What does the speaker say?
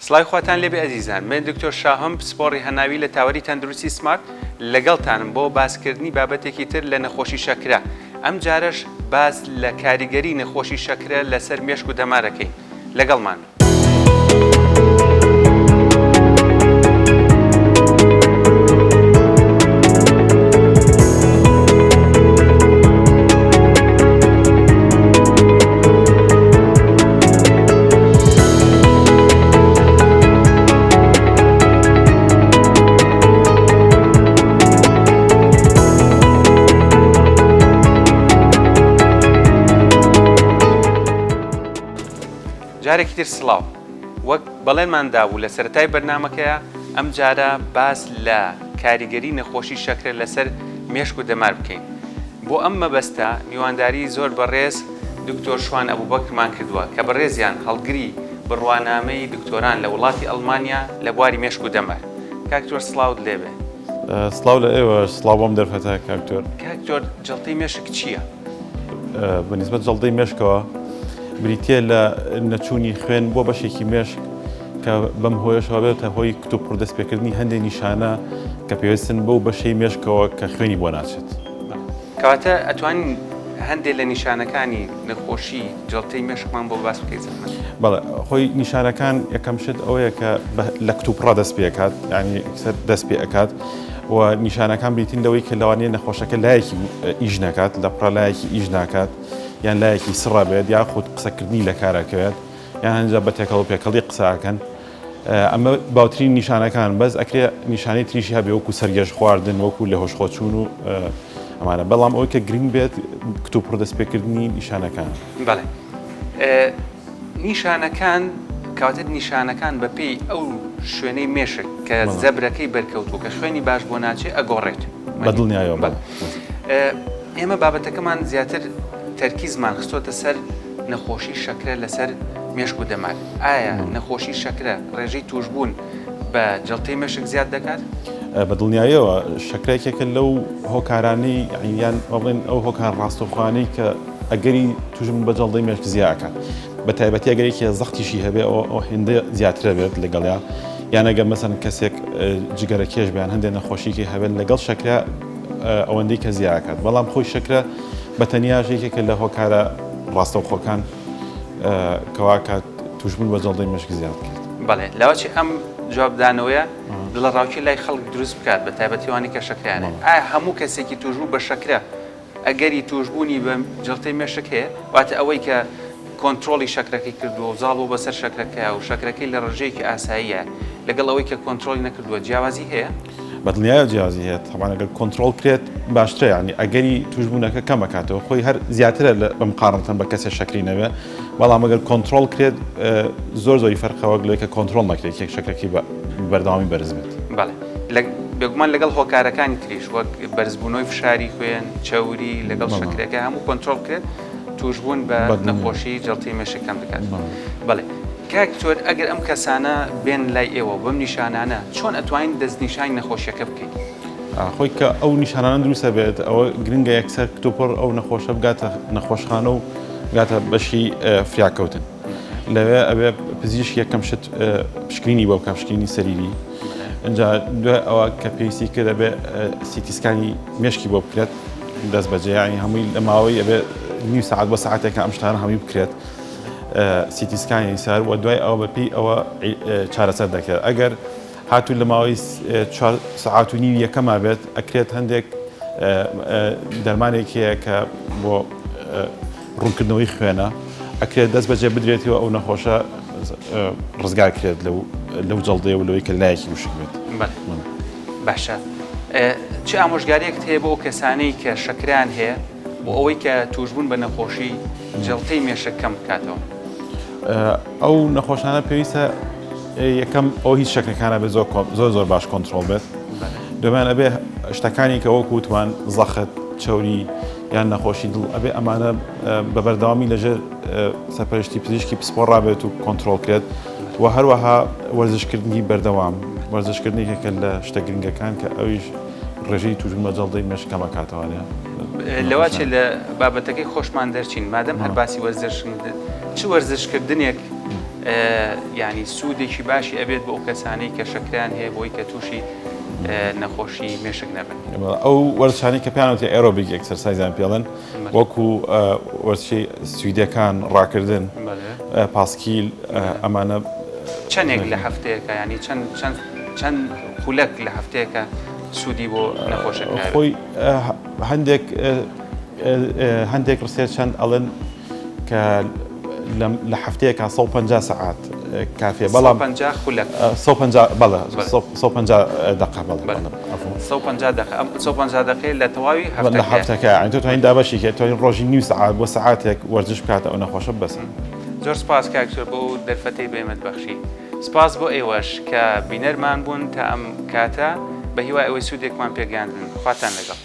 سڵای خواتان لێبێ ئەزیزان، من دکتۆر شاهم پسپۆڕی هەناوی لە تاوەری تەندروستی سمارت لەگەڵتانم بۆ باسکردنی بابەتێکی تر لە نەخۆشی شەکرە. ئەم جارەش باس لە کاریگەری نەخۆشی شەکرە لەسەر مێشک و دەمارەکەین. لەگەڵمان. جارێکی تر سڵاو، وەک بەڵێنمان دابوو لە سەرەتای بەرنامەکەیە ئەم جارە باس لە کاریگەری نەخۆشی شەکرە لەسەر مێشک و دەمار بکەین. بۆ ئەم مەبەستە میوانداری زۆر بەڕێز دکتۆر شوان ئەبوبەکرمان کردووە کە بەڕێزیان هەڵگری بڕوانامەی دکتۆران لە وڵاتی ئەڵمانیا لە بواری مێشک و دەمار. کاکتۆر سڵاوت لێبێ. سڵاو لە ئێوە، سڵاو بۆم دەرفەتە کاکتۆر. کاکتۆر جەڵتەی مێشک چییە؟ بەنسبەت جەڵتەی مێشکەوە بریتە لە نەچوونی خوێن بۆ بەشێکی مێشک کە بەم هۆیشەوە بێتە هۆی کتوب پڕدەستپێکردنی هەندێک نیشانە کە پێویستن بەو بەشەی مێشکەوە کە خوێنی بۆ ناچێت. کەواتە ئەتوانین هەندێک لە نیشانەکانی نەخۆشی جەڵتەی مێشکمان بۆ باس بکەیت؟ بەڵێ، خۆی نیشانەکان یەکەم شت ئەوەیە کە لە کتوبڕا دەست پێ ئەکات، یعنی دەست پێ ئەکات و نیشانەکان بریتین لەوەی کە لەوانەیە نەخۆشەکە لایەکی ئیژ ناکات، لە پڕا لایەکی ئیژ ناکات، یان لایەکی سڕە بێت، یا خودت قسەکردنی لە کارەکەوێت، یان هەنجا بە تێکەڵ و پێکەڵی قساکەن. ئەمە باوترین نیشانەکان، بەس ئەکرێ نیشانەی تریشی هەبێ وەکو سەرگەشت خواردن، وەکو لە هۆشخۆچوون و ئەمانە. بەڵام ئەوەی کە گرنگ بێت کتوب پڕدەستپێکردنی نیشانەکان. بەڵێ، نیشانەکان کەواتە نیشانەکان بەپێی ئەو شوێنەی مێشک کە زەبرەکەی بەرکەوتووە کە شوێنی باش بۆ ناچێت ئەگۆڕێت. بەدڵنیایەوە. ئێمە بابەتەکەمان زیاتر تەرکیزمان خستۆتە سەر نەخۆشی شەکرە لەسەر مێشک و دەمار. ئایا نەخۆشی شەکرە ڕێژەی توشبوون بە جەڵتەی مێشک زیاد دەکات؟ بەدڵنیایەوە شەکرێکێکە لەو هۆکارانەی یان بڵێن ئەو هۆکار ڕاستەوخوانەی کە ئەگەری توژبوون بە جەڵتەی مێشک زیادەکات. بە تایبەتی ئەگەرێکی زەختیشی هەبێ ئەو هێندە زیاترە بێت لەگەڵیا، یان ئەگەر مەسەن کەسێک جگەرە کێش بیان هەندێک نەخۆشیکی هەبێت لەگەڵ شەکرە ئەوەندەی کە زیادەکات. بەڵام خۆی شەکرە بە تەنیاژێکێکە لە هۆکارە ڕاستەوخۆکان کەواکە توشبوون بە جەڵتەی مێشک زیاد بکات. بەڵێ، لەوەچی ئەم جوابدانەوەیە دڵە ڕاوکی لای خەڵک دروست بکات بە تایبەتیوانی کە شەکرانێت. ئایا هەموو کەسێکی توشبوو بە شەکرە ئەگەری توشبوونی بە جەڵتەی مێشک هەیە، واتە ئەوەی کە کۆنتترۆلی شەکرەکەی کردووە و زاڵ بۆ بەسەر شەکرەکە و شەکرەکەی لە ڕژەیەکی ئاساییە لەگەڵ ئەوەی کە کۆنتترۆلی نەکردووە جیاوازی هەیە؟ بەدڵنیایە جیازی هەیە. طبعاً ئەگەر کۆنتترۆل کرێت باشترە، یعنی ئەگەری توشبوونەکە کەم ئەکاتەوە، خۆی هەر زیاترە بە مقارنەتەن بە کەسێک شەکری نەبێ. بەڵام ئەگەر کۆنتترۆل کرێت زۆری فەرقەوە لەوەی کە کۆنتترۆل نەکرێت یەک شەکرەکەی بەردەوامی بەرز بێت. بەڵێ، بێگومان لەگەڵ هۆکارەکانی تریش وەک بەرزبوونەوەی فشاری خوێن، چەوری لەگەڵ شەکرەکە هەموو کۆنتترۆل کرێت توشبوون بە نەخۆشی جەڵتەی مێشک کەم دەکات. بەڵێ، کاکتۆر ئەگەر ئەم کەسانە بێن لای ئێوە بەم نیشانانە چۆن ئەتوانین دەستنیشانی نەخۆشیەکە بکەین؟ خۆی کە ئەو نیشانانە دروستە بێت، ئەوە گرنگە یەکسەر کتۆپڕ ئەو نەخۆشە بگاتە نەخۆشخانە و بگاتە بەشی فریاکەوتن. لەوێ ئەبێ پزیشک یەکەم شت پشکنینی بۆ بکە، پشکنینی سەریری. ئەنجا دوای ئەوە کە پێویستی کرد ئەبێ سیتیسکانی مێشکی بۆ بکرێت دەست بەجێ، یعنی هەمووی لە ماوەی ئەبێ نیو سەعات بۆ سەعاتێکە ئەم شتانە هەمووی بکرێت سیتیسکانی سەر و دوای ئەوە بەپی ئەوە چارەسەر دەکرێت. ئەگەر هاتوو لە ماوەی 4 سەعات و نیو یەکەما بێت ئەکرێت هەندێک دەرمانێکەیە کە بۆ ڕوونکردنەوەی خوێنە ئەکرێت دەست بەجێ بدرێتەوە ئەو نەخۆشە ڕزگار کرێت لەو جەڵدەیە و لەوەی کە لایەکی وشک بێت. باشە، چه ئامۆژگاریەکت هەیە بۆ کەسانەی کە شەکران هەیە بۆ ئەوەی کە توشبوون بە نەخۆشی جەڵتەی مێشک کەم بکاتەوە؟ ئەو نەخۆشانە پێویستە یەکەم ئەو هیچ شەکرەکانە بێ زۆر باش کۆنتترۆل بێت. دوێمان ئەبێ شتەکانی کە وەکو وتمان زەخت، چەوری یان نەخۆشی دڵ ئەبێ ئەمانە بە بەردەوامی لەژێر سەرپەرشتی پزیشکی پسپۆڕا بێت و کۆنتترۆل کرێت و هەروەها وەرزشکردنی بەردەوام، وەرزشکردنێکێکە لە شتە گرنگەکان کە ئەویش ڕێژەی توشبوون بە جەڵتەی مێشک کەم ئەکاتەوانێ. لەوەچێ لە بابەتەکەی خۆشمان دەرچین مادەم هەر باسی وەرزش چ وەرزشکردنێک ینی سوودێکی باشی ئەبێت بۆ ئەو کەسانەی کە شەکریان هەیە بۆی کە تووشی نەخۆشی مێشک نەبن. ئەو وەرزشانی کە پیانوتی ئێرۆبیک ئەکسەرسایزیان پێڵێن وەکو وەرزشی سویدەکان ڕاکردن پاسکیل ئەمانە چەندێک لە هەفتەیەەکە ینی چەند خولەک لە هەفتەیەەکە سوودی بۆ نەخۆشەکە خۆی هەندێک ڕسێ چەند ئەڵێن کە لە هەفتەیەکە 150 سەعات کافێ بەڵام 150 دقه بەڵێ 150 دقەیە لە تەواوی هەفتەکە ئەین تۆ توانین دابەشی کە توانین ڕۆژی نیو سەعات بۆ سەعاتێک وەرزش بکاتە ئەو نەخۆشە بەسن. زۆر سپاس کاکتۆر بۆ دەرفەتەی بێمت بەخشی. سپاس بۆ ئێوەش کە بینەرمان بوون تا ئەم کاتە بە هیوای ئەوەی سوودێکمان پێگەاندن. خواتان لەگەڵ.